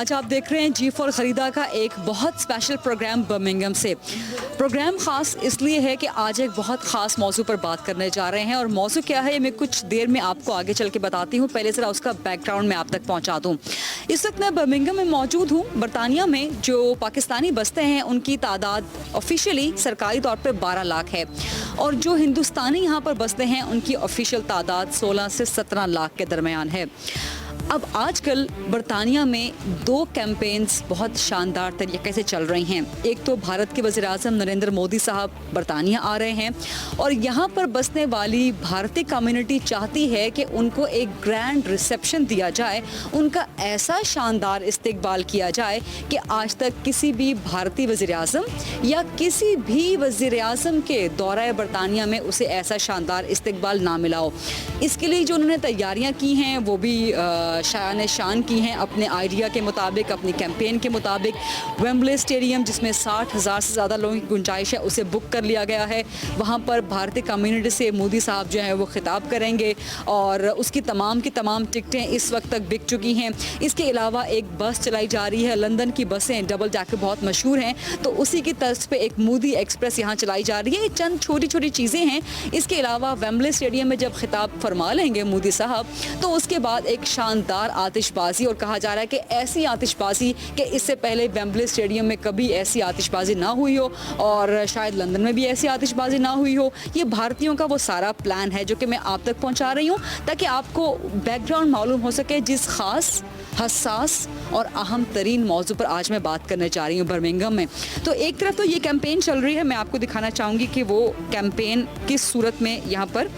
आज आप देख रहे हैं G4 खरीदा का एक बहुत स्पेशल प्रोग्राम बर्मिंघम से। प्रोग्राम ख़ास इसलिए है कि आज एक बहुत ख़ास मौजू पर बात करने जा रहे हैं और मौजू क्या है ये मैं कुछ देर में आपको आगे चल के बताती हूँ। पहले ज़रा उसका बैकग्राउंड मैं आप तक पहुँचा दूँ। इस वक्त मैं बर्मिंघम में मौजूद हूँ। बरतानिया में जो पाकिस्तानी बसते हैं उनकी तादाद ऑफिशियली सरकारी तौर पर 12 लाख है और जो हिंदुस्तानी यहाँ पर बसते हैं उनकी ऑफिशियल तादाद 16 से 17 लाख के दरमियान है। अब आजकल बरतानिया में दो कैंपेन्स बहुत शानदार तरीके से चल रही हैं। एक तो भारत के वज़ीर-ए-आज़म नरेंद्र मोदी साहब बरतानिया आ रहे हैं और यहाँ पर बसने वाली भारतीय कम्युनिटी चाहती है कि उनको एक ग्रैंड रिसेप्शन दिया जाए, उनका ऐसा शानदार इस्तकबाल किया जाए कि आज तक किसी भी भारतीय वज़ीर-ए-आज़म या किसी भी वज़ीर-ए-आज़म के दौरा बरतानिया में उसे ऐसा शानदार इस्तकबाल ना मिला हो। इसके लिए जो उन्होंने तैयारियाँ की हैं वो भी शान शान की हैं अपने आइडिया के मुताबिक, अपनी कैंपेन के मुताबिक। वेम्बले स्टेडियम जिसमें 60,000 से ज़्यादा लोगों की गुंजाइश है उसे बुक कर लिया गया है। वहाँ पर भारतीय कम्युनिटी से मोदी साहब जो हैं वो खिताब करेंगे और उसकी तमाम की तमाम टिकटें इस वक्त तक बिक चुकी हैं। इसके अलावा एक बस चलाई जा रही है, लंदन की बसें डबल डेकर बहुत मशहूर हैं, तो उसी की तर्ज पे एक मोदी एक्सप्रेस यहाँ चलाई जा रही है। चंद छोटी छोटी चीज़ें हैं। इसके अलावा वेम्बले स्टेडियम में जब खिताब फरमा लेंगे मोदी साहब तो उसके बाद एक शानदार आतिशबाजी, और कहा जा रहा है कि ऐसी आतिशबाजी कि इससे पहले वेम्बले स्टेडियम में कभी ऐसी आतिशबाजी ना हुई हो और शायद लंदन में भी ऐसी आतिशबाजी ना हुई हो। ये भारतीयों का वो सारा प्लान है जो कि मैं आप तक पहुंचा रही हूं ताकि आपको बैकग्राउंड मालूम हो सके जिस खास, हसास और अहम तरीन मौजू पर आज मैं बात करने जा रही हूँ बर्मिंघम में। तो एक तरफ तो ये कैंपेन चल रही है, मैं आपको दिखाना चाहूँगी कि वो कैंपेन किस सूरत में यहाँ पर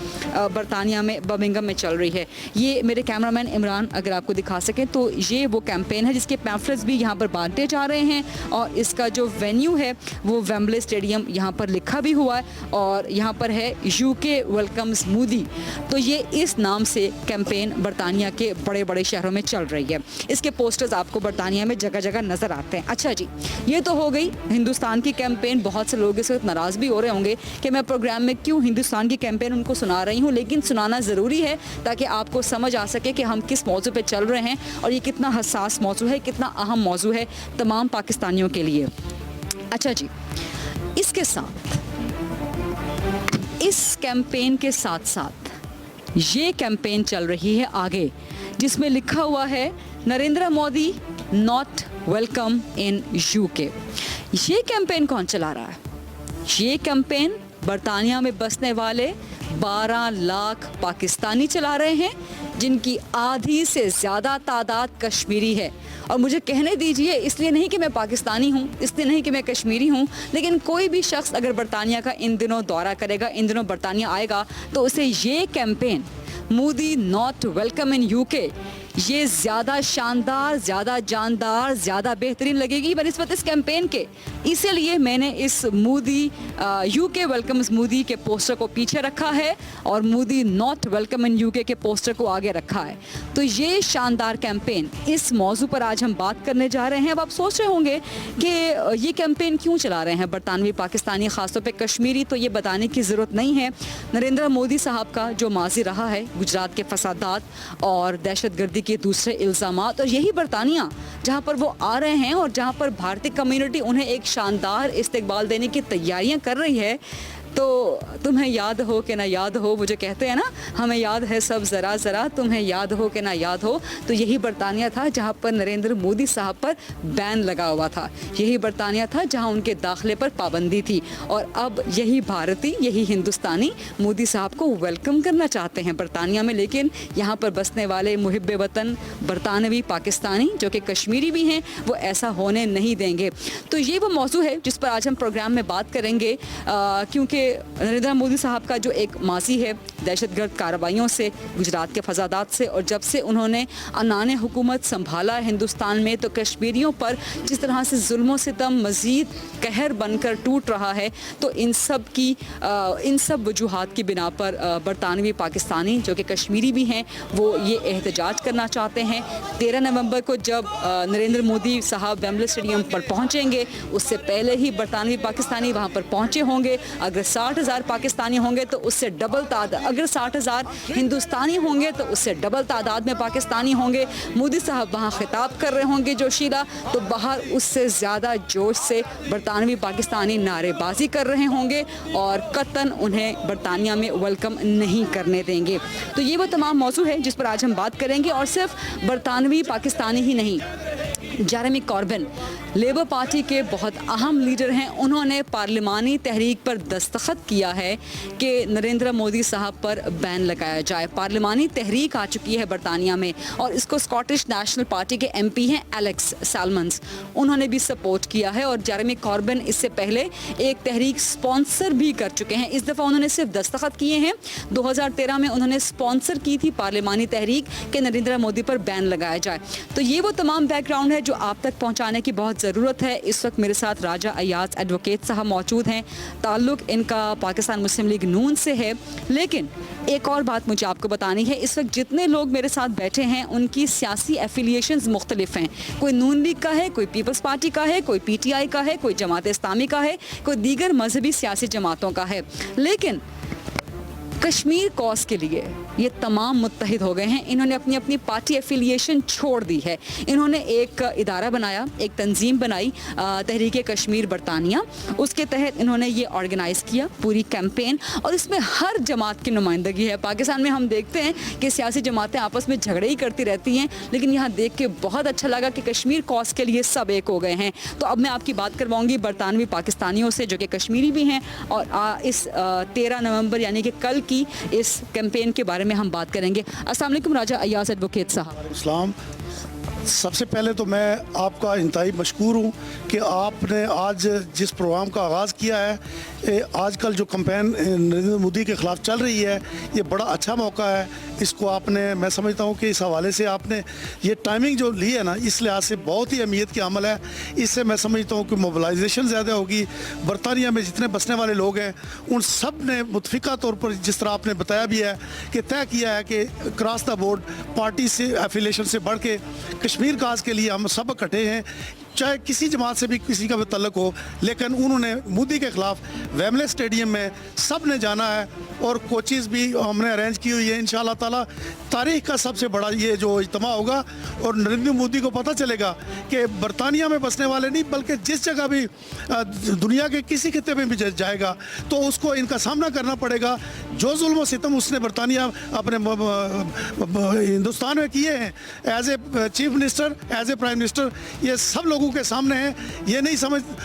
बरतानिया में बर्मिंघम में चल रही है। ये मेरे कैमरामैन इमरान अगर आपको दिखा सकें तो ये वो कैंपेन है जिसके पैम्फलेट्स भी यहाँ पर बांटे जा रहे हैं और इसका जो वेन्यू है वो वेम्बले स्टेडियम यहाँ पर लिखा भी हुआ है और यहाँ पर है UK वेलकम्स मोदी। तो ये इस नाम से कैंपेन बरतानिया के बड़े बड़े शहरों में चल रही है। इसके पोस्टर्स आपको बरतानिया में जगह जगह नज़र आते हैं। अच्छा जी, ये तो हो गई हिंदुस्तान की कैंपेन। बहुत से लोग इससे नाराज़ भी हो रहे होंगे कि मैं प्रोग्राम में क्यों हिंदुस्तान की कैंपेन उनको सुना रही हूँ, लेकिन सुनाना ज़रूरी है ताकि आपको समझ आ सके कि हम किस मौजू पे चल रहे हैं और ये कितना हसास मौजू है, कितना अहम मौजू है तमाम पाकिस्तानियों के लिए। अच्छा जी, इसके साथ, इस कैंपेन के साथ साथ ये कैंपेन चल रही है आगे जिसमें लिखा हुआ है Narendra Modi not welcome in UK। ये कैंपेन कौन चला रहा है? ये कैंपेन बरतानिया में बसने वाले 12 लाख पाकिस्तानी चला रहे हैं जिनकी आधी से ज़्यादा तादाद कश्मीरी है। और मुझे कहने दीजिए, इसलिए नहीं कि मैं पाकिस्तानी हूँ, इसलिए नहीं कि मैं कश्मीरी हूँ, लेकिन कोई भी शख्स अगर बरतानिया का इन दिनों दौरा करेगा, इन दिनों बरतानिया आएगा तो उसे ये campaign Modi not welcome in UK ये ज़्यादा शानदार, ज़्यादा जानदार, ज़्यादा बेहतरीन लगेगी बनिस्बत इस कैंपेन के। इसीलिए मैंने इस मोदी UK वेलकम्स मोदी के पोस्टर को पीछे रखा है और Modi not welcome in UK के पोस्टर को आगे रखा है। तो ये शानदार कैंपेन, इस मौजू पर आज हम बात करने जा रहे हैं। अब आप सोच रहे होंगे कि ये कैंपेन क्यों चला रहे हैं बरतानवी पाकिस्तानी, ख़ासतौर पर कश्मीरी, तो ये बताने की ज़रूरत नहीं है। नरेंद्र मोदी साहब का जो माजी रहा है गुजरात के फसादात और दहशतगर्दी के दूसरे इल्ज़ामात, और यही बरतानिया जहाँ पर वो आ रहे हैं और जहाँ पर भारतीय कम्युनिटी उन्हें एक शानदार इस्तकबाल देने की तैयारियां कर रही है। तो तुम्हें याद हो कि ना याद हो, वो जो कहते हैं ना, हमें याद है सब ज़रा ज़रा, तुम्हें याद हो कि ना याद हो, तो यही बरतानिया था जहाँ पर नरेंद्र मोदी साहब पर बैन लगा हुआ था। यही बरतानिया था जहाँ उनके दाखिले पर पाबंदी थी और अब यही भारतीय, यही हिंदुस्तानी मोदी साहब को वेलकम करना चाहते हैं बरतानिया में। लेकिन यहाँ पर बसने वाले मुहिब वतन बरतानवी पाकिस्तानी जो कि कश्मीरी भी हैं वो ऐसा होने नहीं देंगे। तो ये वो मौजू है जिस पर आज हम प्रोग्राम में बात करेंगे क्योंकि नरेंद्र मोदी साहब का जो एक माजी है दहशतगर्द कार्रवाइयों से, गुजरात के फसादात से, और जब से उन्होंने अनाने हुकूमत संभाला हिंदुस्तान में तो कश्मीरियों पर जिस तरह से जुल्म सितम मज़ीद कहर बनकर टूट रहा है, तो इन सब वजूहात की बिना पर बरतानवी पाकिस्तानी जो कि कश्मीरी भी हैं वो ये एहतजाज करना चाहते हैं। 13 नवंबर को जब नरेंद्र मोदी साहब वेम्बले स्टेडियम पर पहुँचेंगे उससे पहले ही बरतानवी पाकिस्तानी वहाँ पर पहुँचे होंगे। अगर 60,000 पाकिस्तानी होंगे तो उससे डबल तादाद, अगर 60,000 हिंदुस्तानी होंगे तो उससे डबल तादाद में पाकिस्तानी होंगे। मोदी साहब वहाँ खिताब कर रहे होंगे जोशीला, तो बाहर उससे ज़्यादा जोश से बरतानवी पाकिस्तानी नारेबाजी कर रहे होंगे और कतन उन्हें बरतानिया में वेलकम नहीं करने देंगे। तो ये वो तमाम मौजू है जिस पर आज हम बात करेंगे। और सिर्फ बरतानवी पाकिस्तानी ही नहीं, जेरेमी कॉर्बिन लेबर पार्टी के बहुत अहम लीडर हैं, उन्होंने पार्लिमानी तहरीक पर दस्तखत किया है कि नरेंद्र मोदी साहब पर बैन लगाया जाए। पार्लिमानी तहरीक आ चुकी है बरतानिया में और इसको स्कॉटिश नेशनल पार्टी के एमपी हैं एलेक्स सैलमन्स, उन्होंने भी सपोर्ट किया है। और जेरेमी कॉर्बिन इससे पहले एक तहरीक स्पॉन्सर भी कर चुके हैं। इस दफ़ा उन्होंने सिर्फ दस्तखत किए हैं, 2013 में उन्होंने स्पॉन्सर की थी पार्लिमानी तहरीक कि नरेंद्र मोदी पर बैन लगाया जाए। तो ये वो तमाम बैकग्राउंड है जो आप तक पहुंचाने की बहुत ज़रूरत है। इस वक्त मेरे साथ राजा अयाज एडवोकेट साहब मौजूद हैं, ताल्लुक़ इनका पाकिस्तान मुस्लिम लीग नून से है। लेकिन एक और बात मुझे आपको बतानी है, इस वक्त जितने लोग मेरे साथ बैठे हैं उनकी सियासी एफिलिएशंस मुख्तलिफ हैं। कोई नून लीग का है, कोई पीपल्स पार्टी का है, कोई पीटीआई का है, कोई जमात इस्लामी का है, कोई दीगर मजहबी सियासी जमातों का है। लेकिन कश्मीर कॉज के लिए ये तमाम मुत्तहिद हो गए हैं। इन्होंने अपनी अपनी पार्टी एफिलिएशन छोड़ दी है। इन्होंने एक इदारा बनाया, एक तंजीम बनाई तहरीक कश्मीर बरतानिया, उसके तहत इन्होंने ये ऑर्गेनाइज़ किया पूरी कैंपेन और इसमें हर जमात की नुमाइंदगी है। पाकिस्तान में हम देखते हैं कि सियासी जमातें आपस में झगड़े ही करती रहती हैं, लेकिन यहाँ देख के बहुत अच्छा लगा कि कश्मीर कॉज के लिए सब एक हो गए हैं। तो अब मैं आपकी बात करवाऊँगी बरतानवी पाकिस्तानियों से जो कि कश्मीरी भी हैं और इस 13 नवंबर यानी कि कल की इस कैंपेन के बारे में हम बात करेंगे। अस्सलाम वालेकुम राजा अयाज एडवोकेट साहब। इस्लाम, सबसे पहले तो मैं आपका इंतहाई मशकूर हूँ कि आपने आज जिस प्रोग्राम का आगाज़ किया है, आजकल जो कैंपेन नरेंद्र मोदी के ख़िलाफ़ चल रही है, ये बड़ा अच्छा मौका है। इसको आपने, मैं समझता हूँ कि इस हवाले से आपने ये टाइमिंग जो ली है ना, इस लिहाज से बहुत ही अहमियत की अमल है। इससे मैं समझता हूँ कि मोबिलाइजेशन ज़्यादा होगी। बरतानिया में जितने बसने वाले लोग हैं उन सब ने मुतफ़िका तौर पर, जिस तरह आपने बताया भी है कि तय किया है कि क्रॉस द बोर्ड पार्टी से एफिलिएशन से बढ़ के कश्मीर काज के लिए हम सब इकट्ठे हैं, चाहे किसी जमात से भी किसी का भी तल्लुक़ हो। लेकिन उन्होंने मोदी के ख़िलाफ़ वेमले स्टेडियम में सब ने जाना है और कोचेज़ भी हमने अरेंज की हुई है। इंशाअल्लाह ताला तारीख़ का सबसे बड़ा ये जो इज्तिमा होगा और नरेंद्र मोदी को पता चलेगा कि बरतानिया में बसने वाले नहीं बल्कि जिस जगह भी दुनिया के किसी खिते में भी जाएगा तो उसको इनका सामना करना पड़ेगा। जो जुल्म व सितम उसने बरतानिया अपने हिंदुस्तान में किए हैं as a chief minister, as a prime minister, ये सब लोगों के सामने है। ये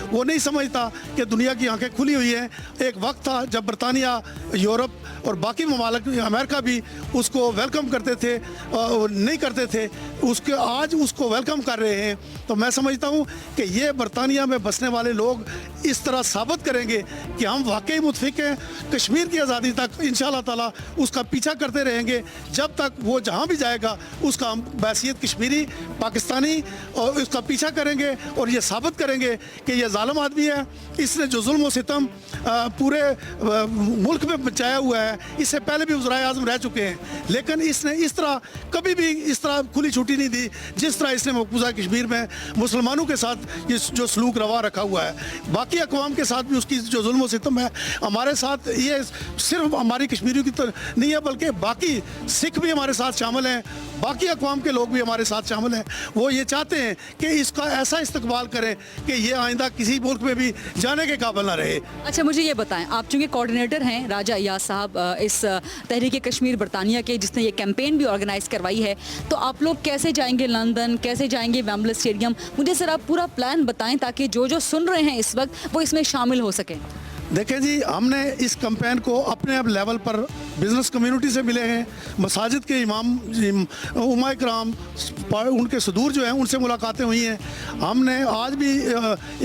वो नहीं समझता कि दुनिया की आंखें खुली हुई हैं। एक वक्त था जब बरतानिया, यूरोप और बाकी ममालिक, अमेरिका भी उसको वेलकम करते थे और नहीं करते थे, उसके आज उसको वेलकम कर रहे हैं। तो मैं समझता हूँ कि ये बरतानिया में बसने वाले लोग इस तरह साबित करेंगे कि हम वाकई मुतफिक हैं। कश्मीर की आज़ादी तक इंशाअल्लाह ताला उसका पीछा करते रहेंगे जब तक वो जहाँ भी जाएगा उसका हम बैसियत कश्मीरी पाकिस्तानी और उसका पीछा करेंगे और ये साबित करेंगे कि ये जालिम आदमी है। इसने जो जुल्म व सितम पूरे मुल्क में मचाया हुआ है, इससे पहले भी वज़ीर आज़म रह चुके हैं, लेकिन इसने इस तरह कभी भी इस तरह खुली छुट्टी नहीं दी जिस तरह इसने मकबूजा कश्मीर में मुसलमानों के साथ ये जो सलूक रवा रखा हुआ है। बाकी अक़वाम के साथ भी उसकी जो जुल्म व सितम है, हमारे साथ ये सिर्फ हमारी कश्मीरियों की तो नहीं है बल्कि बाकी सिख भी हमारे साथ शामिल हैं, बाकी अक़वाम के लोग भी हमारे साथ शामिल हैं। वो ये चाहते हैं कि इसका ऐसा इस्तकबाल करें कि ये आइंदा किसी मुल्क में भी जाने के काबिल ना रहे। अच्छा, मुझे ये बताएं, आप चूँकि कोऑर्डिनेटर हैं राजा अयाज साहब इस तहरीक कश्मीर बरतानिया के, जिसने ये कैंपेन भी ऑर्गेनाइज़ करवाई है, तो आप लोग कैसे जाएंगे लंदन, कैसे जाएंगे वेम्बले स्टेडियम? मुझे सर आप पूरा प्लान बताएं ताकि जो जो सुन रहे हैं इस वक्त वो इसमें शामिल हो सकें। देखें जी, हमने इस कैंपेन को अपने अब लेवल पर बिज़नेस कम्युनिटी से मिले हैं, मसाजिद के इमाम, उम्मा इकराम, उनके सदूर जो हैं उनसे मुलाकातें हुई हैं। हमने आज भी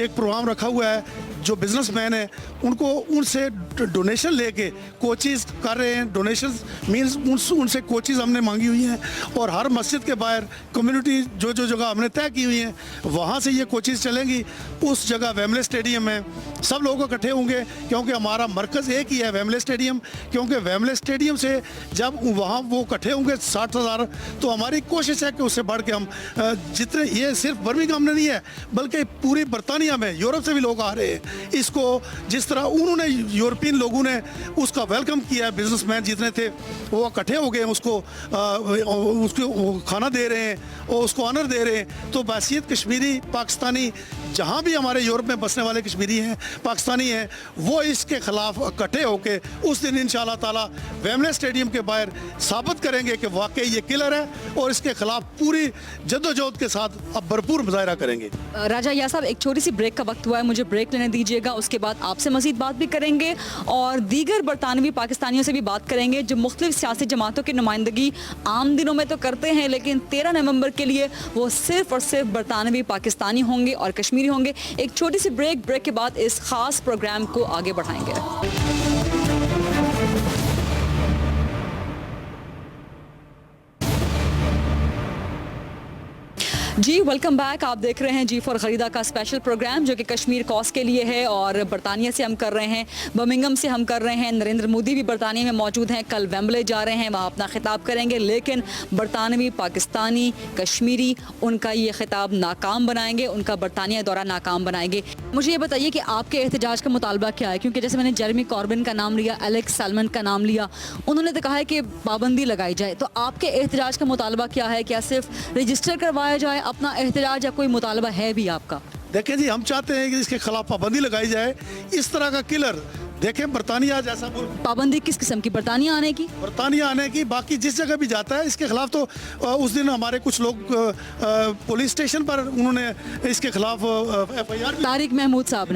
एक प्रोग्राम रखा हुआ है, जो बिजनेसमैन हैं उनको उनसे डोनेशन लेके कोचेज़ कर रहे हैं। डोनेशन मीन्स उनसे कोचेज़ हमने मांगी हुई हैं और हर मस्जिद के बाहर कम्युनिटी जो जगह हमने तय की हुई हैं वहाँ से ये कोचेज़ चलेंगी। उस जगह वेमले स्टेडियम में सब लोग इकट्ठे होंगे क्योंकि हमारा मरकज़ एक ही है वेमले स्टेडियम, क्योंकि वेमले स्टेडियम से जब वहाँ वो इकट्ठे होंगे 60,000, तो हमारी कोशिश है कि उससे बढ़ के हम जितने, ये सिर्फ बर्मिंघम में नहीं है बल्कि पूरी बरतानिया में यूरोप से भी लोग आ रहे हैं, اس کو जिस तरह उन्होंने यूरोपियन लोगों ने उसका वेलकम किया, बिजनेसमैन जितने थे वो इकट्ठे हो गए, उसको खाना दे रहे हैं और उसको ऑनर दे रहे हैं। तो बहसीत कश्मीरी पाकिस्तानी जहाँ भी हमारे यूरोप में बसने वाले कश्मीरी हैं, पाकिस्तानी हैं, वो इसके ख़िलाफ़ इकट्ठे होकर उस दिन इंशाअल्लाह ताला वेमले स्टेडियम के बाहर साबित करेंगे कि वाकई ये किलर है और इसके ख़िलाफ़ पूरी जद्दोजहद के साथ अब भरपूर मुजाहरा करेंगे। राजा या साहब, एक छोटी सी ब्रेक का वक्त हुआ है, मुझे ब्रेक लेने दीजिएगा। उसके बाद आपसे मज़ीद बात भी करेंगे और दीगर बरतानवी पाकिस्तानियों से भी बात करेंगे जो मुख्तलिफ सियासी जमातों की नुमाइंदगी आम दिनों में तो करते हैं, लेकिन 13 नवंबर के लिए वो सिर्फ और सिर्फ बरतानवी पाकिस्तानी होंगे और कश्मीरी होंगे। एक छोटी सी ब्रेक के बाद इस खास प्रोग्राम को आगे बढ़ाएंगे। जी वेलकम बैक। आप देख रहे हैं जी फॉर खरीदा का स्पेशल प्रोग्राम जो कि कश्मीर कॉज के लिए है और बरतानिया से हम कर रहे हैं, बर्मिंघम से हम कर रहे हैं। नरेंद्र मोदी भी बरतानिया में मौजूद हैं, कल वेम्बले जा रहे हैं, वहाँ अपना खिताब करेंगे। लेकिन बरतानवी पाकिस्तानी कश्मीरी उनका ये खिताब नाकाम बनाएंगे, उनका बरतानिया दौरा नाकाम बनाएंगे। मुझे ये बताइए कि आपके एहतजाज का मुतालबा क्या है? क्योंकि जैसे मैंने जेरेमी कॉर्बिन का नाम लिया, एलेक्स सैलमन का नाम लिया, उन्होंने तो कहा है कि पाबंदी लगाई जाए। तो आपके एहतजाज का मुतालबा क्या है? क्या सिर्फ रजिस्टर करवाया जाए अपना एहतजाज या कोई मुतालबा है भी आपका? देखें जी, हम चाहते हैं कि इसके खिलाफ पाबंदी लगाई जाए। इस तरह का किलर देखें, बरतानिया जैसा मुल्क, पाबंदी किस किस्म की? बरतानिया आने की? बरतानिया आने की, बाकी जिस जगह भी जाता है इसके खिलाफ। तो उस दिन हमारे कुछ लोग पुलिस स्टेशन पर उन्होंने इसके खिलाफ FIR तारिक महमूद साहब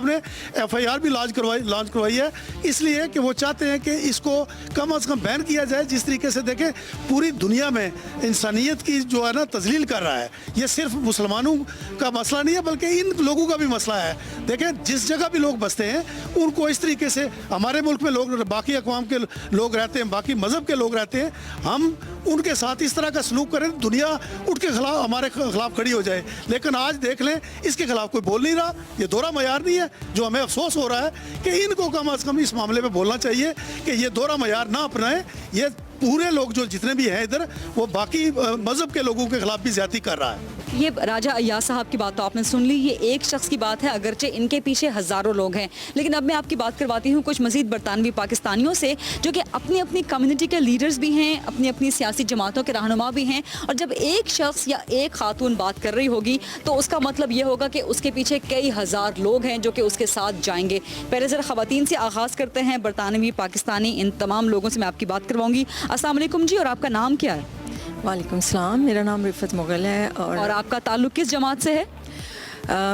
ने FIR भी लॉन्च करवाई है, इसलिए कि वो चाहते हैं कि इसको कम अज़ कम बैन किया जाए। जिस तरीके से देखें पूरी दुनिया में इंसानियत की जो है ना तजलील कर रहा है, ये सिर्फ मुसलमानों का मसला नहीं है बल्कि इन लोगों का भी मसला है। देखें जिस जगह भी लोग बसते हैं उनको इस तरीके से, हमारे मुल्क में लोग बाकी अक़वाम के लोग रहते हैं, बाकी मज़हब के लोग रहते हैं, हम उनके साथ इस तरह का सलूक करें दुनिया उठ के खिलाफ, हमारे खिलाफ खड़ी हो जाए। लेकिन आज देख लें इसके खिलाफ कोई बोल नहीं रहा। ये दोहरा मयार नहीं है। जो हमें अफसोस हो रहा है कि इनको कम अज़ कम इस मामले में बोलना चाहिए कि ये दोहरा मयार ना अपनाएं। ये पूरे लोग जो जितने भी हैं इधर, वो बाकी मज़हब के लोगों के खिलाफ भी ज़्यादती कर रहा है। ये राजा अय्याज साहब की बात तो आपने सुन ली, ये एक शख्स की बात है, अगरचे इनके पीछे हज़ारों लोग हैं। लेकिन अब मैं आपकी बात करवाती हूँ कुछ मज़ीद बरतानवी पाकिस्तानियों से जो कि अपनी अपनी कम्युनिटी के लीडर्स भी हैं, अपनी अपनी सियासी जमातों के रहनुमा भी हैं। और जब एक शख्स या एक खातून बात कर रही होगी तो उसका मतलब ये होगा कि उसके पीछे कई हज़ार लोग हैं जो कि उसके साथ जाएंगे। पहले ज़रा ख़वातीन से आगाज़ करते हैं, बरतानवी पाकिस्तानी इन तमाम लोगों से मैं आपकी बात करवाऊँगी। अस्सलाम वालेकुम जी, और आपका नाम क्या है? वालेकुम सलाम, मेरा नाम रिफत मुगल है। और आपका ताल्लुक़ किस जमात से है?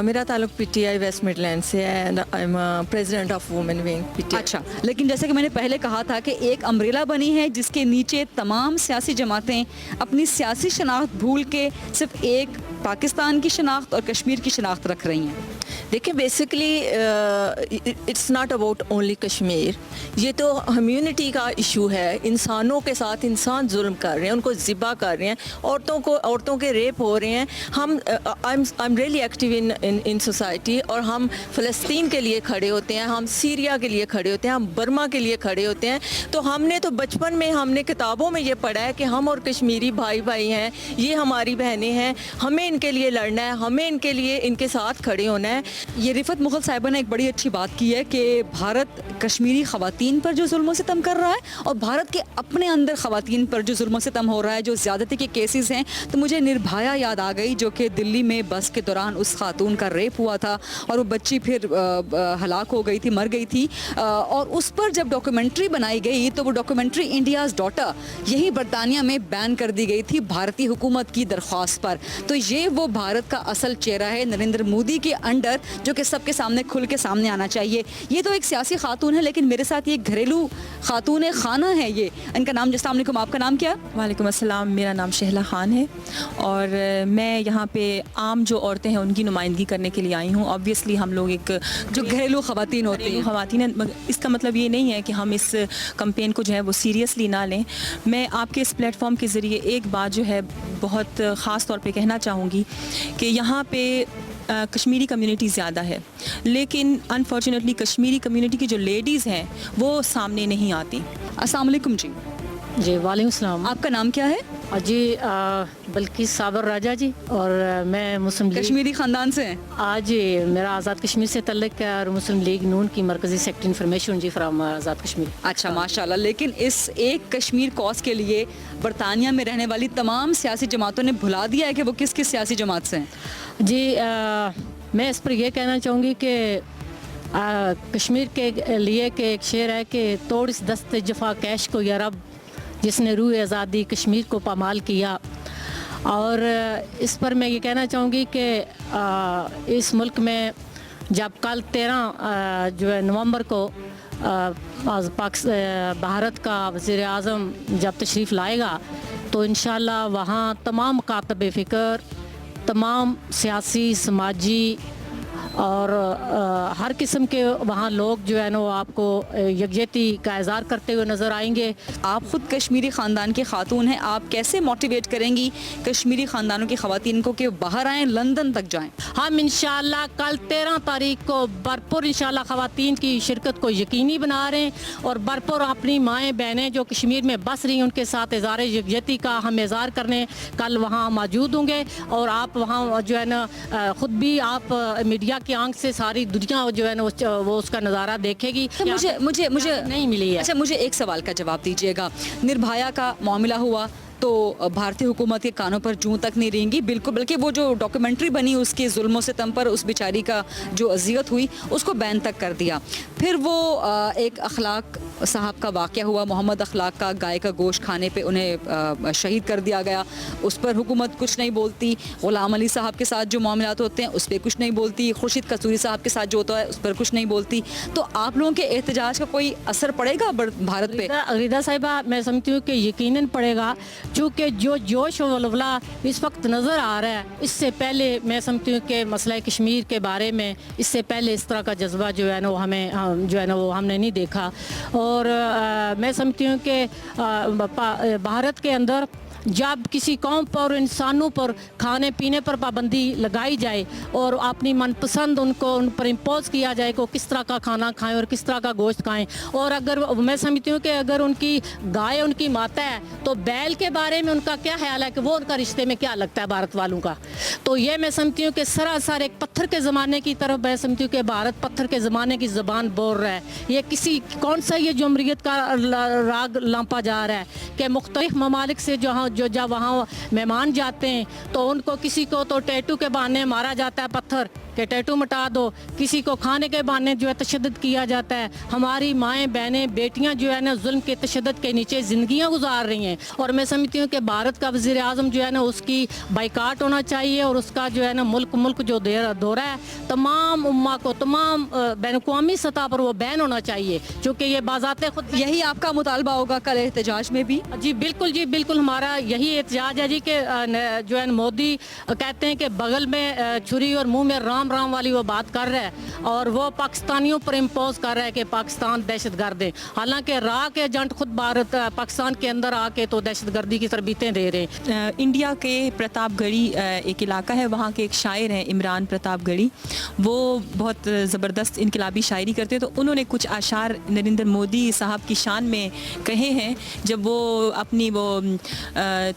मेरा ताल्लुक PTI वेस्ट मिडलैंड से है and I am president of women wing PTI। अच्छा, लेकिन जैसे कि मैंने पहले कहा था कि एक अम्ब्रेला बनी है जिसके नीचे तमाम सियासी जमातें अपनी सियासी शनाख्त भूल के सिर्फ एक पाकिस्तान की शनाख्त और कश्मीर की शनाख्त रख रही हैं। देखिए basically it's not about only Kashmir, ये तो कम्युनिटी का इशू है। इंसानों के साथ इंसान जुल्म कर रहे हैं, उनको ज़िबा कर रहे हैं, औरतों के रेप हो रहे हैं। हम I am really active in society और हम फ़लस्तीन के लिए खड़े होते हैं, हम सीरिया के लिए खड़े होते हैं, हम बर्मा के लिए खड़े होते हैं। तो हमने तो बचपन में हमने किताबों में ये पढ़ा है कि हम और कश्मीरी भाई भाई हैं, ये हमारी बहनें हैं, हमें इनके लिए लड़ना है, हमें इनके लिए इनके साथ खड़े होना है। ये रिफत मुगल साहिबा ने एक बड़ी अच्छी बात की है कि भारत कश्मीरी ख़वातीन पर जो जुल्म सितम कर रहा है और भारत के अपने अंदर ख़वातीन पर जो जुल्म सितम हो रहा है, जो ज़्यादती के केसेस हैं। तो मुझे निर्भया याद आ गई जो कि दिल्ली में बस के दौरान उस खातून का रेप हुआ था और वो बच्ची फिर हलाक हो गई थी, मर गई थी। और उस पर जब डॉक्यूमेंट्री बनाई गई तो वो डॉक्यूमेंट्री इंडियाज़ डॉटर यही बरतानिया में बैन कर दी गई थी भारतीय हुकूमत की दरख्वास्त पर। तो ये वो भारत का असल चेहरा है नरेंद्र मोदी के अंडर जो कि सबके सामने खुल के सामने आना चाहिए। ये तो एक सियासी खातून है, लेकिन मेरे साथ ये घरेलू खातून खाना है। ये इनका नाम, अस्सलाम वालेकुम, आपका नाम क्या है? वालेकुम अस्सलाम, मेरा नाम शहला खान है और मैं यहाँ पे आम जो औरतें हैं उनकी नुमाइंदगी करने के लिए आई हूँ। ऑब्वियसली हम लोग एक जो घरेलू ख़वातीन होती हैं, ख़वातीन हैं, इसका मतलब ये नहीं है कि हम इस कैंपेन को जो है वो सीरियसली ना लें। मैं आपके इस प्लेटफॉर्म के ज़रिए एक बात जो है बहुत ख़ास तौर पे कहना चाहूँगी कि यहाँ पे कश्मीरी कम्युनिटी ज़्यादा है, लेकिन अनफॉर्चुनेटली कश्मीरी कम्युनिटी की जो लेडीज़ हैं वो सामने नहीं आती। अस्सलाम वालेकुम जी। जी वालेकुम सलाम। आपका नाम क्या है? जी बल्किस साबर राजा जी, और मैं मुस्लिम लीग कश्मीरी खानदान से हैं? आज मेरा आज़ाद कश्मीर से तल्लुक़ है और मुस्लिम लीग नून की मरकज़ी secretary information ji from Azad Kashmir. अच्छा माशाल्लाह। लेकिन इस एक कश्मीर कॉज के लिए बरतानिया में रहने वाली तमाम सियासी जमातों ने भुला दिया है कि वो किस किस सियासी जमात से हैं। जी मैं इस पर यह कहना चाहूँगी कि कश्मीर के लिए कि एक शेर है कि तोड़ इस दस्ते जफा कैश को या रब, जिसने रूह आज़ादी कश्मीर को पामाल किया। और इस पर मैं ये कहना चाहूँगी कि इस मुल्क में जब कल 13 जो है नवंबर को भारत का वज़ीर आज़म जब तशरीफ़ लाएगा तो इंशाल्लाह वहाँ तमाम मुकातब फ़िक्र, तमाम सियासी, समाजी और हर किस्म के वहाँ लोग जो है ना वो आपको यकजहती का इज़हार करते हुए नज़र आएंगे। आप ख़ुद कश्मीरी ख़ानदान की खातून हैं, आप कैसे मोटिवेट करेंगी कश्मीरी ख़ानदानों की ख़वातीन को कि बाहर आएँ, लंदन तक जाएँ? हम इंशाल्लाह कल 13 तारीख को भरपूर इंशाल्लाह ख़वातीन की शिरकत को यकीनी बना रहे हैं और भरपूर अपनी माएँ बहनें जो कश्मीर में बस रही हैं उनके साथ इज़हार यकजहती का हम इज़हार करने कल वहाँ मौजूद होंगे। और आप वहाँ जो है ना ख़ुद भी आप मीडिया की आंख से सारी दुनिया जो है ना वो उसका नज़ारा देखेगी। मुझे मुझे मुझे नहीं मिली है। अच्छा मुझे एक सवाल का जवाब दीजिएगा। निर्भया का मामला हुआ तो भारतीय हुकूमत के कानों पर जूं तक नहीं रहेंगी बिल्कुल, बल्कि वो जो डॉक्यूमेंट्री बनी उसके जुल्मों से तम पर उस बेचारी का जो अजियत हुई उसको बैन तक कर दिया। फिर वो एक अखलाक साहब का वाक़या हुआ, मोहम्मद अखलाक का, गाय का गोश्त खाने पे उन्हें शहीद कर दिया गया, उस पर हुकूमत कुछ नहीं बोलती। ग़ुलाम अली साहब के साथ जो मामलात होते हैं उस पर कुछ नहीं बोलती। खुर्शीद कसूरी साहब के साथ जो होता है उस पर कुछ नहीं बोलती। तो आप लोगों के एहतजाज का कोई असर पड़ेगा भारत पे? रिदा साहिबा मैं समझती हूँ कि यकीनन पड़ेगा, चूँकि जो जोश और वलवला इस वक्त नज़र आ रहा है, इससे पहले मैं समझती हूँ कि मसला कश्मीर के बारे में इससे पहले इस तरह का जज्बा जो है ना वो हमें जो है ना वो हमने नहीं देखा। और मैं समझती हूँ कि भारत के अंदर जब किसी कौम पर, इंसानों पर खाने पीने पर पाबंदी लगाई जाए और अपनी मनपसंद उनको उन पर इम्पोज किया जाए कि किस तरह का खाना खाएं और किस तरह का गोश्त खाएं, और अगर मैं समझती हूँ कि अगर उनकी गाय उनकी माता है तो बैल के बारे में उनका क्या ख्याल है कि वो उनका रिश्ते में क्या लगता है भारत वालों का। तो ये मैं समझती हूँ कि सरासर एक पत्थर के ज़माने की तरफ मैं समझती हूँ कि भारत पत्थर के ज़माने की ज़बान बोल रहा है। ये किसी कौन सा ये जमहूरियत का राग लांपा जा रहा है कि मुख्तलिफ ममालिक से जब वहाँ मेहमान जाते हैं तो उनको किसी को तो टैटू के बहाने मारा जाता है पत्थर कि टैटू मिटा दो, किसी को खाने के बहाने जो है तशद्दुद किया जाता है। हमारी माएँ बहनें बेटियाँ जो है ना जुल्म के तशद्दुद के नीचे ज़िंदगियाँ गुजार रही हैं। और मैं समझती हूँ कि भारत का वज़ीर आज़म जो है ना उसकी बाइकाट होना चाहिए और उसका जो है ना मुल्क जो दौरा है तमाम उम्मा को, तमाम बैन-अक़वामी सतह पर वो बैन होना चाहिए, चूँकि ये बाज़ाते खुद। यही आपका मुतालबा होगा कल एहतजाज में भी? जी बिल्कुल हमारा यही एहतजाज है जी कि जो है मोदी कहते हैं कि बगल में छुरी और मुंह में राम वाली वो बात कर रहा है और वो पाकिस्तानियों पर इम्पोज कर रहा है कि पाकिस्तान दहशतगर्द है। हालांकि राह के एजेंट खुद भारत पाकिस्तान के अंदर आके तो दहशतगर्दी की तरबीतें दे रहे हैं। इंडिया के प्रतापगढ़ी एक इलाका है, वहाँ के एक शायर हैं इमरान प्रतापगढ़ी, वो बहुत ज़बरदस्त इनकलाबी शायरी करते हैं। तो उन्होंने कुछ आशार नरेंद्र मोदी साहब की शान में कहे हैं जब वो अपनी वो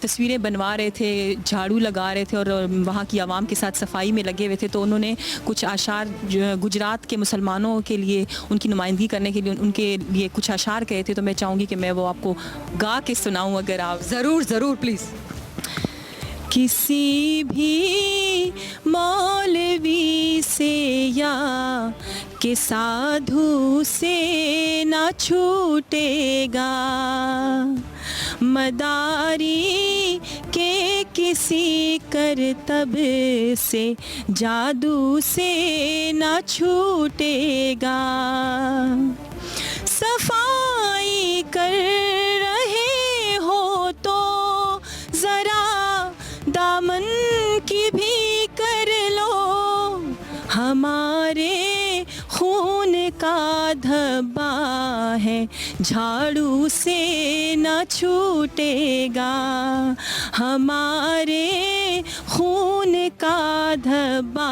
तस्वीरें बनवा रहे थे, झाड़ू लगा रहे थे और वहाँ की आवाम के साथ सफाई में लगे हुए थे। तो उन्होंने कुछ आशार गुजरात के मुसलमानों के लिए उनकी नुमाइंदगी करने के लिए उनके लिए कुछ आशार कहे थे। तो मैं चाहूँगी कि मैं वो आपको गा के सुनाऊँ अगर आप। ज़रूर प्लीज़। किसी भी मौलवी से या कि साधु से ना छूटेगा, मदारी के किसी करतब से जादू से ना छूटेगा। सफाई कर रहे हो तो ज़रा दामन की भी कर लो, हमारे खून का धब्बा है झाड़ू से न छूटेगा, हमारे खून का धब्बा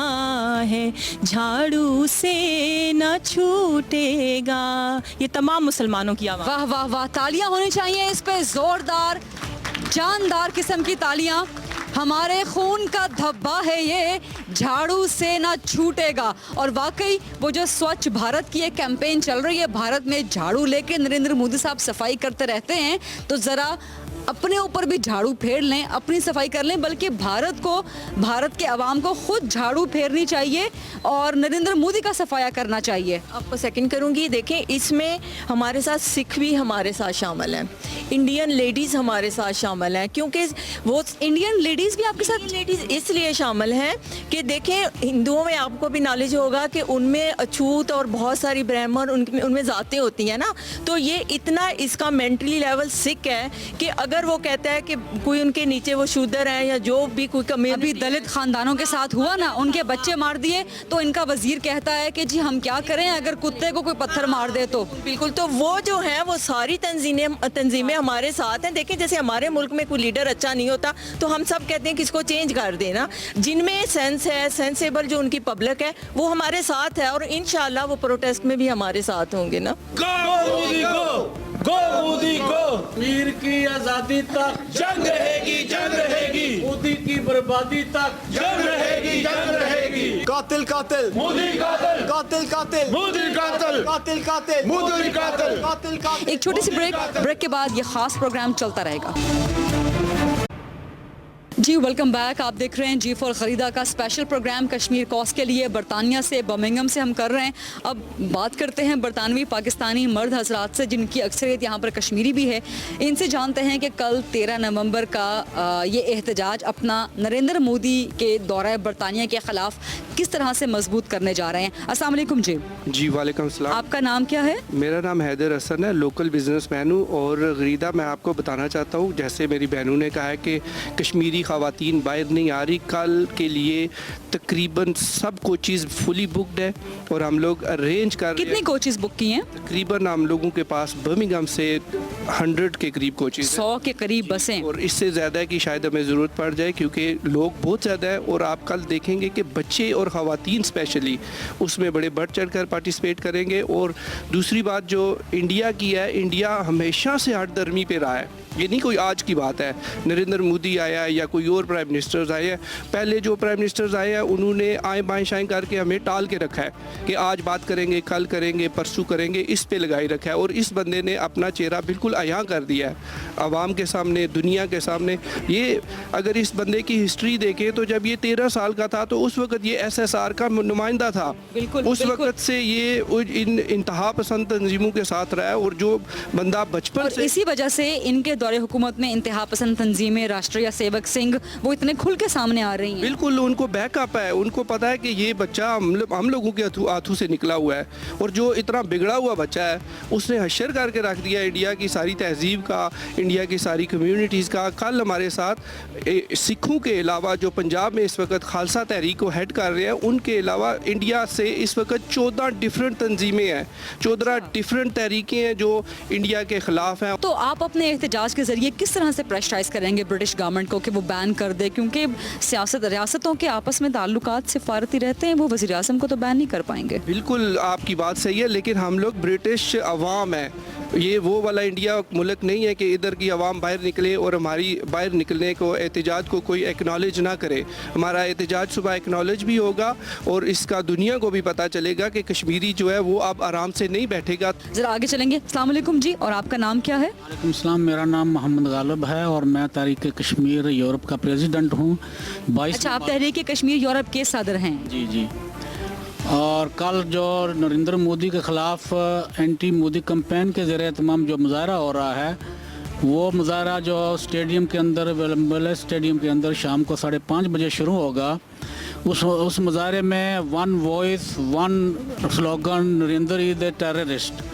है झाड़ू से न छूटेगा। ये तमाम मुसलमानों की आवाज़। वाह, तालियां होनी चाहिए इस पे, जोरदार जानदार किस्म की तालियां। हमारे खून का धब्बा है ये, झाड़ू से ना छूटेगा। और वाकई वो जो स्वच्छ भारत की एक कैंपेन चल रही है, भारत में झाड़ू लेके नरेंद्र मोदी साहब सफाई करते रहते हैं, तो ज़रा अपने ऊपर भी झाड़ू फेर लें, अपनी सफाई कर लें, बल्कि भारत के आवाम को खुद झाड़ू फेरनी चाहिए और नरेंद्र मोदी का सफाया करना चाहिए। आपको सेकंड करूंगी। देखें, इसमें हमारे साथ सिख भी हमारे साथ शामिल हैं, इंडियन लेडीज़ हमारे साथ शामिल हैं, क्योंकि वो इंडियन लेडीज़ भी आपके साथ लेडीज़ इसलिए शामिल हैं कि देखें, हिंदुओं में आपको भी नॉलेज होगा कि उनमें अछूत और बहुत सारी ब्राह्मण उनमें ज़ातें होती हैं ना, तो ये इतना इसका मेंटली लेवल सिक है कि अगर वो कहता है कि कोई उनके नीचे वो शूदर है या जो भी कोई अभी दलित खानदानों के साथ हुआ ना, उनके बच्चे मार दिए, तो इनका वजीर कहता है कि जी हम क्या करें अगर कुत्ते को कोई पत्थर मार दे तो। बिल्कुल, तो वो जो है वो सारी तंजीमें हमारे साथ हैं। देखें, जैसे हमारे मुल्क में कोई लीडर अच्छा नहीं होता तो हम सब कहते हैं कि इसको चेंज कर देना। जिनमें सेंस है, सेंसेबल जो उनकी पब्लिक है, वो हमारे साथ है और इंशाल्लाह वो प्रोटेस्ट में भी हमारे साथ होंगे ना। मोदी को कश्मीर की आजादी तक जंग रहेगी, जंग रहेगी। मोदी की बर्बादी तक जंग रहेगी, जंग रहेगी। कातिल कातिल मोदी कातिल, कातिल कातिल मोदी कातिल, कातिल कातिल मोदी कातिल। कातिल कातिल। एक छोटी सी ब्रेक के बाद ये खास प्रोग्राम चलता रहेगा। जी वेलकम बैक। आप देख रहे हैं जी फॉर खरीदा का स्पेशल प्रोग्राम कश्मीर कॉज के लिए बरतानिया से, बर्मिंघम से हम कर रहे हैं। अब बात करते हैं बरतानवी पाकिस्तानी मर्द हजरात से, जिनकी अक्सरियत यहाँ पर कश्मीरी भी है। इनसे जानते हैं कि कल 13 नवंबर का ये एहतजाज अपना नरेंद्र मोदी के दौरा बरतानिया के ख़िलाफ़ किस तरह से मजबूत करने जा रहे हैं। अस्सलाम वालेकुम जी। जी वालेकुम सलाम। आपका नाम क्या है? मेरा नाम हैदर हसन है, लोकल बिजनेसमैन हूँ। और गरीदा मैं आपको बताना चाहता हूँ, जैसे मेरी बहनों ने कहा है कि कश्मीरी ख़वातीन बाहर नहीं आ रही, कल के लिए तकरीबन सब कोचेज़ फुली बुकड है और हम लोग अरेंज कर रहे हैं। कितनी कोचेज़ बुक की हैं? तकरीबन हम लोगों के पास बर्मिंघम से 100 के करीब कोचेज़ 100 के करीब बसें, और इससे ज़्यादा की शायद हमें ज़रूरत पड़ जाए, क्योंकि लोग बहुत ज़्यादा है। और आप कल देखेंगे कि बच्चे और ख़वातीन स्पेशली उसमें बड़े बढ़ चढ़ कर पार्टिसिपेट करेंगे। और दूसरी बात जो इंडिया की है, इंडिया हमेशा से हट दर्मी पे रहा है, ये नहीं कोई आज की बात है। नरेंद्र मोदी आया है या कोई और प्राइम मिनिस्टर्स आए हैं, पहले जो प्राइम मिनिस्टर्स आए हैं उन्होंने आए बाएँ शाएँ करके हमें टाल के रखा है कि आज बात करेंगे, कल करेंगे, परसों करेंगे, इस पे लगाई रखा है। और इस बंदे ने अपना चेहरा बिल्कुल अयां कर दिया है आवाम के सामने, दुनिया के सामने। ये अगर इस बंदे की हिस्ट्री देखें तो जब ये 13 साल का था तो उस वक्त ये SSR का नुमाइंदा था। उस वक्त से ये इन इंतहा पसंद तंजीमों के साथ रहा है। और जो बंदा बचपन से, इसी वजह से इनके दौरे हुकूमत में इंतहा पसंद तंजीमें, राष्ट्रीय सेवक सिंह, वो इतने खुल के सामने आ रही हैं। बिल्कुल उनको बैकअप है, उनको पता है कि ये बच्चा हम लोगों के हाथों से निकला हुआ है। और जो इतना बिगड़ा हुआ बच्चा है उसने हशर करके रख दिया इंडिया की सारी तहजीब का, इंडिया की सारी कम्युनिटीज़ का। कल हमारे साथ सिखों के अलावा जो पंजाब में इस वक्त खालसा तहरीक को हेड कर रहे हैं, उनके अलावा इंडिया से इस वक्त 14 डिफरेंट तंजीमें हैं, 14 डिफरेंट तहरीकें हैं जो इंडिया के ख़िलाफ़ हैं। तो आप अपने एहतजाज के जरिए किस तरह से प्रेशराइज करेंगे ब्रिटिश गवर्नमेंट को कि वो बैन कर दे, क्योंकि रियासतों के आपस में ताल्लुकात सिफारती रहते हैं, वो वज़ीर आज़म को तो बैन नहीं कर पाएंगे। बिल्कुल आपकी बात सही है, लेकिन हम लोग ब्रिटिश अवाम है, ये वो वाला इंडिया मुल्क नहीं है कि इधर की आवाम बाहर निकले और हमारी बाहर निकलने को एहतजाज को कोई एक्नॉलेज ना करे। हमारा एहतजाज सुबह एक्नॉलेज भी होगा और इसका दुनिया को भी पता चलेगा कि कश्मीरी जो है वो अब आराम से नहीं बैठेगा। ज़रा आगे चलेंगे। अस्सलाम वालेकुम जी, और आपका नाम क्या है? वालेकुम सलाम, मेरा नाम मोहम्मद गालिब है और मैं तहरीक कश्मीर यूरोप का प्रेसिडेंट हूँ। 22 अच्छा, आप तहरीक कश्मीर यूरोप के सदर हैं? जी जी। और कल जो नरेंद्र मोदी के ख़िलाफ़ एंटी मोदी कैंपेन के ज़रिए तमाम जो मुजाहरा हो रहा है, वो मुजाहरा जो स्टेडियम के अंदर, वेलम्बले स्टेडियम के अंदर शाम को 5:30 बजे शुरू होगा। उस मुजाहरे में one voice one slogan, Narendra is the terrorist.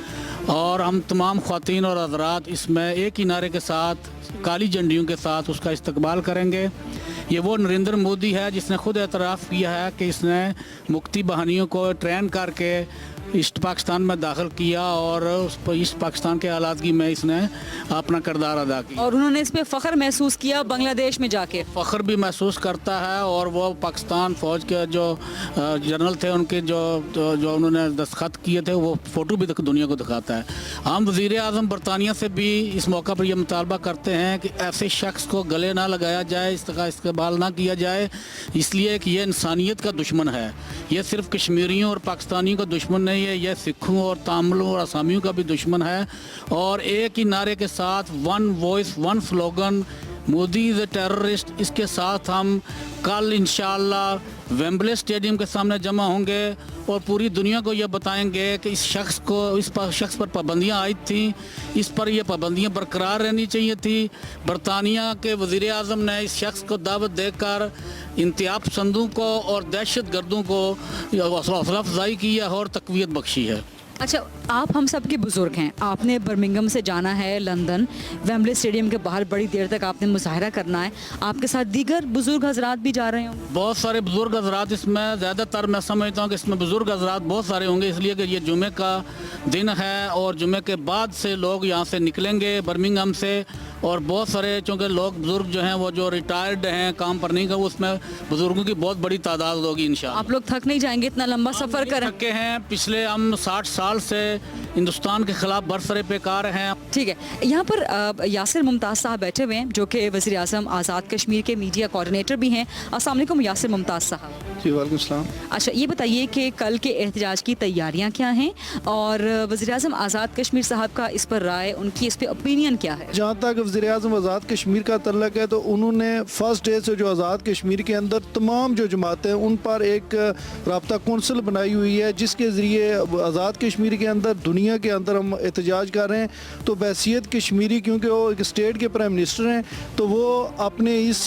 और हम तमाम ख़वातीन और हज़रात इसमें एक ही नारे के साथ, काली झंडियों के साथ उसका इस्तकबाल करेंगे। ये वो नरेंद्र मोदी है जिसने खुद एतराफ़ किया है कि इसने मुक्ति बहानियों को ट्रेन करके ईस्ट पाकिस्तान में दाखिल किया और उस पर ईस्ट पाकिस्तान के हालात की में इसने अपना किरदार अदा किया और उन्होंने इस पे फख्र महसूस किया बांग्लादेश में जाके। फ़ख्र भी महसूस करता है और वो पाकिस्तान फ़ौज के जो जनरल थे उनके जो उन्होंने दस्तखत किए थे वो फ़ोटो भी दुनिया को दिखाता है। हम वज़ीर आज़म बरतानिया से भी इस मौका पर यह मुतालबा करते हैं कि ऐसे शख्स को गले ना लगाया जाए, इसका इस्तेमाल ना किया जाए, इसलिए कि ये इंसानियत का दुश्मन है। ये सिर्फ कश्मीरियों और पाकिस्तानियों का दुश्मन नहीं है, यह सिखों और तामिलों और आसामियों का भी दुश्मन है। और एक ही नारे के साथ one voice one slogan Modi is a terrorist, इसके साथ हम कल इंशाअल्लाह वेम्बले स्टेडियम के सामने जमा होंगे और पूरी दुनिया को यह बताएंगे कि इस शख्स पर पाबंदियां आई थी, इस पर यह पाबंदियां बरकरार रहनी चाहिए थी। बरतानिया के वज़ीर आज़म ने इस शख्स को दावत देकर इंतहा पसंदों को और दहशत गर्दों को हौसला अफजाई की है और तक़वियत बख्शी है। अच्छा, आप हम सब के बुज़ुर्ग हैं, आपने बर्मिंघम से जाना है लंदन, वेम्बले स्टेडियम के बाहर बड़ी देर तक आपने मुजाहरा करना है, आपके साथ दीगर बुज़ुर्ग हजरात भी जा रहे होंगे? बहुत सारे बुज़ुर्ग हजरात इसमें, ज़्यादातर मैं समझता हूँ कि इसमें बुज़ुर्ग हजरात बहुत सारे होंगे, इसलिए कि ये जुमे का दिन है और जुमे के बाद से लोग यहाँ से निकलेंगे बर्मिंघम से। और बहुत सारे चूँकि लोग बुज़ुर्ग जो हैं वो जो रिटायर्ड हैं, काम पर नहीं कर, उसमें बुज़ुर्गों की बहुत बड़ी तादाद होगी इंशाअल्लाह। आप लोग थक नहीं जाएंगे इतना लंबा सफ़र कर? थके हैं, पिछले हम 60 साल से हिंदुस्तान के खिलाफ बरसरे पेकार हैं। ठीक है, यहाँ पर यासिर मुमताज़ साहब बैठे हुए हैं जो कि वज़ीर आज़म आज़ाद कश्मीर के मीडिया कोऑर्डिनेटर भी हैं। अस्सलाम वालेकुम यासिर मुमताज़ साहब। जी वालेकुम सलाम। अच्छा, ये बताइए कि कल के एहतजाज की तैयारियाँ क्या हैं और वज़ीर आज़म आज़ाद कश्मीर साहब का इस पर राय, उनकी इस पर ओपिनियन क्या है? जहाँ तक वज़ीर आज़म आज़ाद कश्मीर का तल्लक है तो उन्होंने फर्स्ट डे से जो आज़ाद कश्मीर के अंदर तमाम जो जमातें हैं उन पर एक राब्ता कौंसिल बनाई हुई है जिसके ज़रिए आज़ाद कश्मीर के अंदर दुनिया के अंदर हम एहतजाज कर रहे हैं। तो बहसीत कश्मीरी, क्योंकि वो एक स्टेट के प्राइम मिनिस्टर हैं, तो वो अपने इस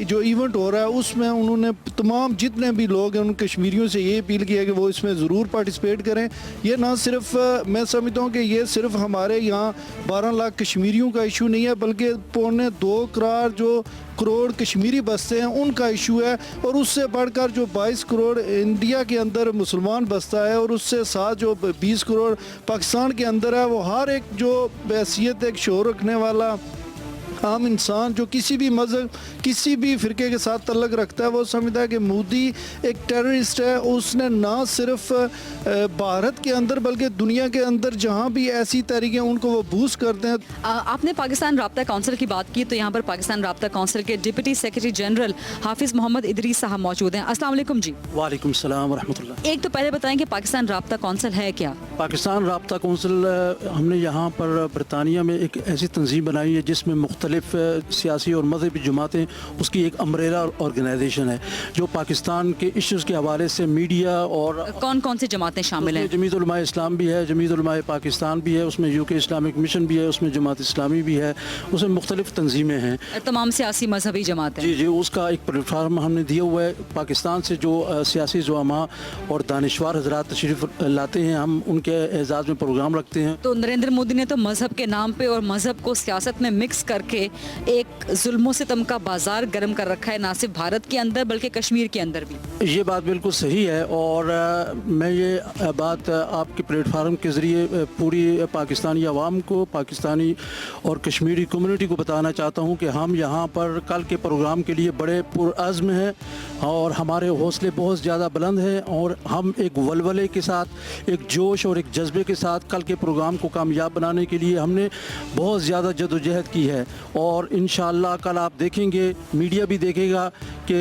जो इवेंट हो रहा है उसमें उन्होंने तमाम जितने भी लोग हैं उन कश्मीरियों से ये अपील किया कि वो इसमें ज़रूर पार्टिसिपेट करें। ये ना सिर्फ मैं समझता हूँ कि ये सिर्फ हमारे यहाँ 12 लाख कश्मीरियों का इशू नहीं है, बल्कि 2.25 करोड़ कश्मीरी बसते हैं उनका इशू है। और उससे बढ़कर जो 22 करोड़ इंडिया के अंदर मुसलमान बसता है और उससे साथ जो 20 करोड़ पाकिस्तान के अंदर है, वो हर एक जो हैसियत एक शोर रखने वाला आम इंसान जो किसी भी मज़हब किसी भी फ़िरके के साथ तल्लक रखता है वो समझता है कि मोदी एक टेररिस्ट है। उसने ना सिर्फ भारत के अंदर बल्कि दुनिया के अंदर जहाँ भी ऐसी तहरीकें उनको वो बूस्ट करते हैं। आपने पाकिस्तान राब्ता काउंसिल की बात की, तो यहाँ पर पाकिस्तान राब्ता काउंसिल के डिप्टी सेक्रेटरी जनरल हाफिज़ मोहम्मद इदरीस साहब मौजूद हैं। अस्सलाम वालेकुम जी। वालेकुम सलाम रहमतुल्लाह। एक तो पहले बताएं कि पाकिस्तान राब्ता काउंसिल है क्या? पाकिस्तान राब्ता काउंसिल हमने यहाँ पर बरतानिया में एक ऐसी तंजीम बनाई है जिसमें मुख्तलिफ सियासी और मजहबी जमातें, उसकी एक अम्ब्रेला ऑर्गेनाइजेशन है जो पाकिस्तान के इश्यूज़ के हवाले से मीडिया और कौन कौन सी जमातें शामिल हैं? जमीयत उलमा इस्लाम भी है, जमीयत उलमा पाकिस्तान भी है, उसमें यूके इस्लामिक मिशन भी है, उसमें जमात इस्लामी भी है, उसमें मुख्तलिफ तंजीमें हैं, तमाम सियासी मजहबी जमातें। जी जी, उसका एक प्लेटफार्म हमने दिया हुआ है। पाकिस्तान से जो सियासी ज़ुआमा और दानिशवार हजरात तशरीफ़ लाते हैं, हम उनके एजाज़ में प्रोग्राम रखते हैं। तो नरेंद्र मोदी ने तो मजहब के नाम पे और मजहब को सियासत में मिक्स करके एक जुल्म सितम का बाजार गर्म कर रखा है, ना सिर्फ भारत के अंदर बल्कि कश्मीर के अंदर भी। ये बात बिल्कुल सही है और मैं ये बात आपके प्लेटफार्म के ज़रिए पूरी पाकिस्तानी आवाम को, पाकिस्तानी और कश्मीरी कम्युनिटी को बताना चाहता हूँ कि हम यहाँ पर कल के प्रोग्राम के लिए बड़े पुरअज़्म हैं और हमारे हौसले बहुत ज़्यादा बुलंद हैं और हम एक वलवले के साथ, एक जोश और एक जज्बे के साथ कल के प्रोग्राम को कामयाब बनाने के लिए हमने बहुत ज़्यादा जदोजहद की है। और इंशाअल्लाह कल आप देखेंगे, मीडिया भी देखेगा कि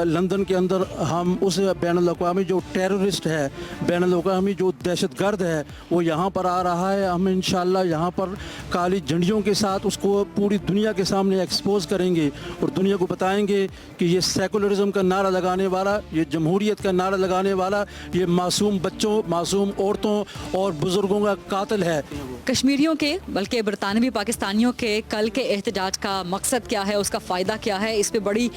लंदन के अंदर हम उस बैनुल-अक़वामी जो टेररिस्ट है, बैनुल-अक़वामी जो दहशतगर्द है, वो यहाँ पर आ रहा है। हम इंशाअल्लाह यहाँ पर काली झंडियों के साथ उसको पूरी दुनिया के सामने एक्सपोज करेंगे और दुनिया को बताएंगे कि ये सेकुलरिज्म का नारा लगाने वाला, ये जमहूरियत का नारा लगाने वाला, ये मासूम बच्चों, मासूम औरतों और बुज़ुर्गों का कातिल है। कश्मीरियों के बल्कि बरतानवी पाकिस्तानियों के कल के एहतजाज का मकसद क्या है, उसका फ़ायदा क्या है, इस पे बड़ी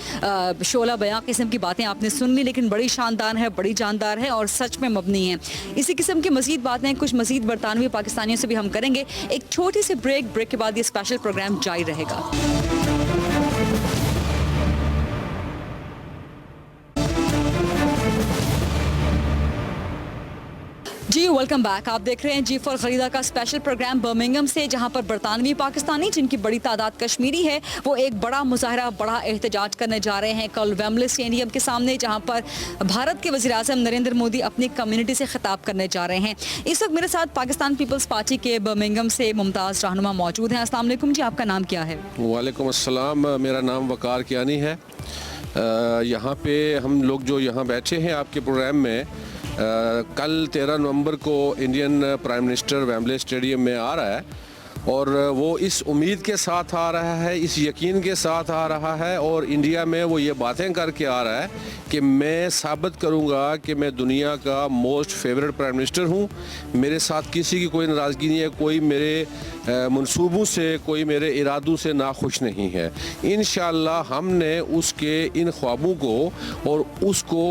शोला बयां किस्म की बातें आपने सुन ली, लेकिन बड़ी शानदार है, बड़ी जानदार है और सच में मबनी है। इसी किस्म की मज़ीद बातें कुछ मज़ीद बरतानवी पाकिस्तानियों से भी हम करेंगे। एक छोटी सी ब्रेक के बाद ये स्पेशल प्रोग्राम जारी रहेगा। जी वेलकम बैक। आप देख रहे हैं जी फॉर खरीदा का स्पेशल प्रोग्राम बर्मिंघम से, जहां पर बरतानवी पाकिस्तानी जिनकी बड़ी तादाद कश्मीरी है वो एक बड़ा मुजाहरा, बड़ा एहतजाज करने जा रहे हैं कल वेम्बले स्टेडियम के सामने, जहां पर भारत के वज़ीर आज़म नरेंद्र मोदी अपनी कम्युनिटी से खिताब करने जा रहे हैं। इस वक्त मेरे साथ पाकिस्तान पीपल्स पार्टी के बर्मिंघम से मुमताज़ रहनुमा मौजूद हैं। अस्सलाम वालेकुम जी, आपका नाम क्या है? वालेकुम अस्सलाम, मेरा नाम वकार कियानी है। यहाँ पे हम लोग जो यहाँ बैठे हैं आपके प्रोग्राम में, कल 13 नवंबर को Indian prime minister Wembley stadium में आ रहा है और वो इस उम्मीद के साथ आ रहा है, इस यकीन के साथ आ रहा है और इंडिया में वो ये बातें करके आ रहा है कि मैं साबित करूंगा कि मैं दुनिया का मोस्ट फेवरेट प्राइम मिनिस्टर हूं। मेरे साथ किसी की कोई नाराज़गी नहीं है, कोई मेरे मंसूबों से, कोई मेरे इरादों से नाखुश नहीं है। इंशाअल्लाह हमने उसके इन ख्वाबों को और उसको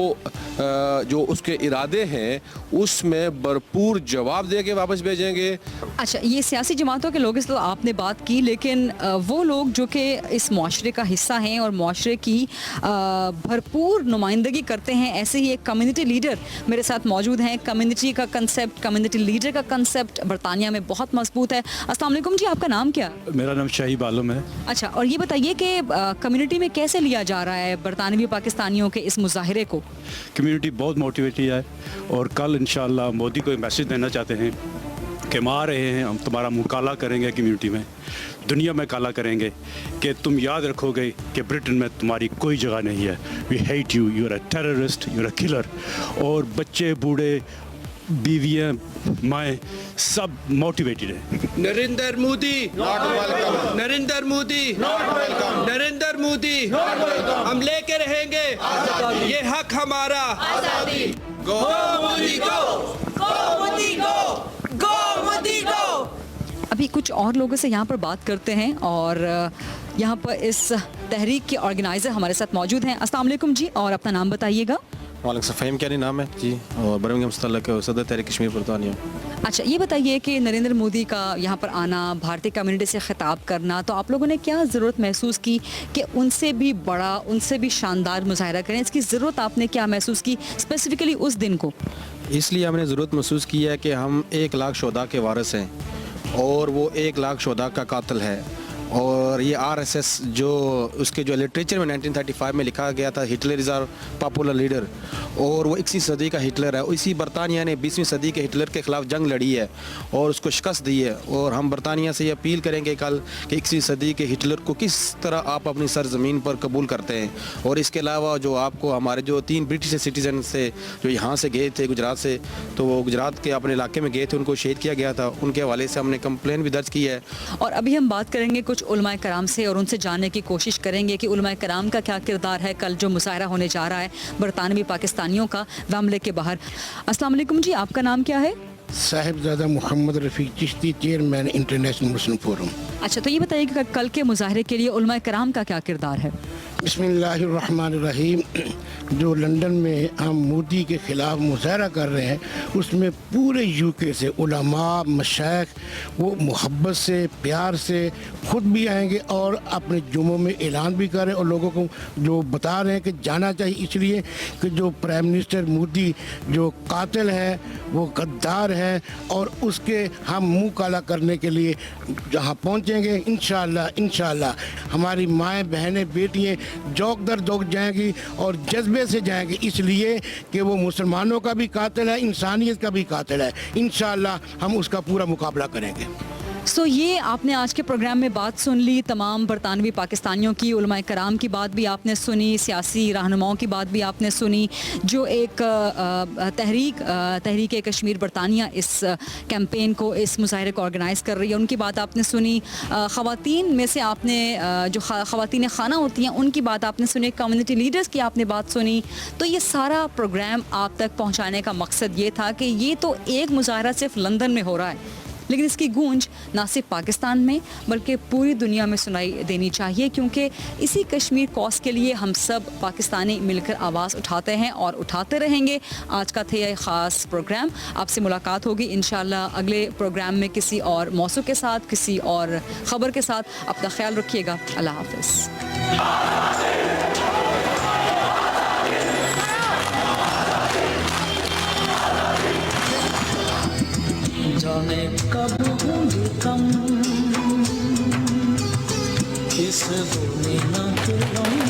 जो उसके इरादे हैं उसमें भरपूर जवाब दे के वापस भेजेंगे। अच्छा, ये सियासी जमातों के लोगों से तो आपने बात की, लेकिन वो लोग जो कि इस मुआशरे का हिस्सा हैं और मुआशरे की भरपूर नुमाइंदगी करते हैं, ऐसे ही एक कम्युनिटी लीडर मेरे साथ मौजूद हैं। कम्युनिटी का कंसेप्ट, कम्युनिटी लीडर का कंसेप्ट बरतानिया में बहुत मजबूत है। अस्सलाम वालेकुम जी, आपका नाम क्या? मेरा नाम शाहिब आलम है। अच्छा, और ये बताइए कि कम्युनिटी में कैसे लिया जा रहा है बरतानवी पाकिस्तानियों के इस मुजाहरे को? कम्युनिटी बहुत मोटिवेटेड है और कल इंशाअल्लाह मोदी को एक मैसेज देना चाहते हैं कि हम आ रहे हैं, हम तुम्हारा मुँह काला करेंगे, कम्युनिटी में, दुनिया में काला करेंगे कि तुम याद रखोगे कि ब्रिटेन में तुम्हारी कोई जगह नहीं है। We hate you, you are a terrorist, you are a killer. और बच्चे, बूढ़े, बीवियाँ, माएँ सब मोटिवेटेड है। Narendra Modi not welcome, Narendra Modi not welcome, Narendra Modi not welcome. हम लेके रहेंगे ये हक हमारा। आजादी गो मोदी गो, गो मोदी गो, गो मोदी गो। अभी कुछ और लोगों से यहाँ पर बात करते हैं और यहाँ पर इस तहरीक के ऑर्गेनाइज़र हमारे साथ मौजूद हैं। अस्सलाम वालेकुम जी, और अपना नाम बताइएगा। वालेकुम फ़हीम क्या नाम है जी, और बर्मिंघम से ताल्लुक़ है, सदर तहरीक कश्मीर बरतानिया। अच्छा, ये बताइए कि नरेंद्र मोदी का यहाँ पर आना, भारतीय कम्युनिटी से खिताब करना, तो आप लोगों ने क्या ज़रूरत महसूस की कि उनसे भी बड़ा, उनसे भी शानदार मुजाहरा करें? इसकी ज़रूरत आपने क्या महसूस की स्पेसिफिकली उस दिन को? इसलिए हमने ज़रूरत महसूस की है कि हम 1 लाख शोधा के वारिस हैं और वो 1 लाख शोधा का कातिल है। और ये आरएसएस जो उसके जो लिटरेचर में 1935 में लिखा गया था, Hitler is our popular leader, और वो 21वीं सदी का हिटलर है। इसी बरतानिया ने 20वीं सदी के हिटलर के ख़िलाफ़ जंग लड़ी है और उसको शिकस्त दी है। और हम बरतानिया से ये अपील करेंगे कल कि 21वीं सदी के हिटलर को किस तरह आप अपनी सरज़मीन पर कबूल करते हैं। और इसके अलावा जो आपको हमारे जो 3 ब्रिटिश सिटीज़न से जो यहाँ से गए थे गुजरात से, तो वो गुजरात के अपने इलाके में गए थे, उनको शहीद किया गया था, उनके हवाले से हमने कंप्लेन भी दर्ज की है। और अभी हम बात करेंगे कुछ उलमाए कराम से और उनसे जानने की कोशिश करेंगे कि उलमाए कराम का क्या किरदार है कल जो मुजाहरा होने जा रहा है बरतानवी पाकिस्तानियों का वेम्बले के बाहर। अस्सलाम वालेकुम जी, आपका नाम क्या है? साहिबजादा मोहम्मद रफ़ीक चिश्ती, चेयरमैन इंटरनेशनल मुस्लिम फोरम। अच्छा, तो ये बताइए कि कल के मुजाहरे के लिए उलमाए कराम का क्या किरदार है? बिस्मिल्लाहिर्रहमानिर्रहीम। जो लंदन में हम मोदी के ख़िलाफ़ मुजाहरा कर रहे हैं, उसमें पूरे यूके से उलमा, मशाइख वो मोहब्बत से, प्यार से ख़ुद भी आएंगे और अपने जुमों में ऐलान भी कर रहे हैं और लोगों को जो बता रहे हैं कि जाना चाहिए, इसलिए कि जो प्राइम मिनिस्टर मोदी जो कातिल है, वो गद्दार है और उसके हम मुँह काला करने के लिए जहाँ पहुँचेंगे इंशाअल्लाह हमारी माएँ, बहनें, बेटियाँ जोक दर जोक जाएंगी और जज्बे से जाएंगी, इसलिए कि वो मुसलमानों का भी कातिल है, इंसानियत का भी कातिल है। इंशाअल्लाह हम उसका पूरा मुकाबला करेंगे। सो ये आपने आज के प्रोग्राम में बात सुन ली, तमाम बरतानवी पाकिस्तानियों की, उलमाए कराम की बात भी आपने सुनी, सियासी रहनुमाओं की बात भी आपने सुनी, जो एक तहरीक कश्मीर बरतानिया इस कैंपेन को, इस मुजाहरे को ऑर्गेनाइज़ कर रही है, उनकी बात आपने सुनी। ख़वातीन में से आपने जो ख़वातीन खाना होती हैं उनकी बात आपने सुनी, कम्युनिटी लीडर्स की आपने बात सुनी। तो ये सारा प्रोग्राम आप तक पहुँचाने का मकसद ये था कि ये तो एक मुजाहरा सिर्फ लंदन में हो रहा है, लेकिन इसकी गूंज ना सिर्फ पाकिस्तान में बल्कि पूरी दुनिया में सुनाई देनी चाहिए, क्योंकि इसी कश्मीर कॉज के लिए हम सब पाकिस्तानी मिलकर आवाज़ उठाते हैं और उठाते रहेंगे। आज का था यह ख़ास प्रोग्राम। आपसे मुलाकात होगी इंशाअल्लाह अगले प्रोग्राम में किसी और मौजू के साथ, किसी और ख़बर के साथ। अपना ख्याल रखिएगा। अल्लाह हाफ़िज़। जाने कब होंगे कम इस दुनिया के गम